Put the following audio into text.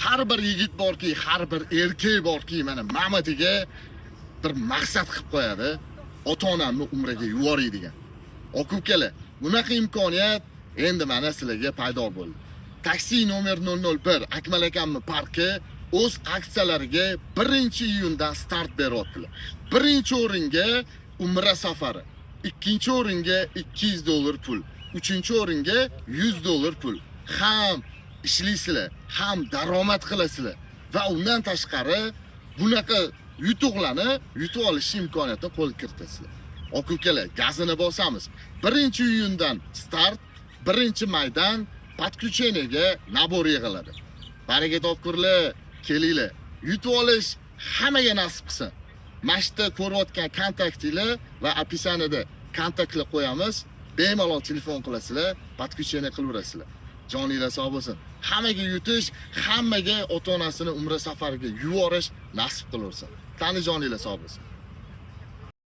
har bir yigit borki, har bir erkak borki, mana mamatiga bir maqsad qilib qo'yadi. Ota-onamni umriga yuboray degan. Aka-ukalar, bunaqa imkoniyat endi mana sizlarga paydo bo'ldi. Taksi nomer 001 Akmal akamning parki o'z aksiyalariga 1-iyundan start beryaptilar. Birinchi o'ringa umra safari, ikkinchi o'ringa $200 pul, uchinchi o'ringa $100 pul. Ham ishlaysizlar, ham daromad qilasizlar va undan tashqari bunaqa yutuqlarni yutib olish imkoniyatini qo'lga kiritasizlar. Aka-ukalar, gazini bosamiz. 1-iyundan start, 1-maydan podключениyaga nabor yig'iladi. Baraka topkurlar, kelinglar. Yutib olish hammaga nasib qilsin. Mashta ko'rayotgan kontaktinglar va opisaniyada kontaktlar qo'yamiz. Bemalol telefon qilasizlar, podключение qilaverasizlar. Joninglar sog' bo'lsin. Hammaga yutish, hammaga ota-onasini umra safariga yuborish nasib qilaversin. Tani joninglar sog' bo'lsin.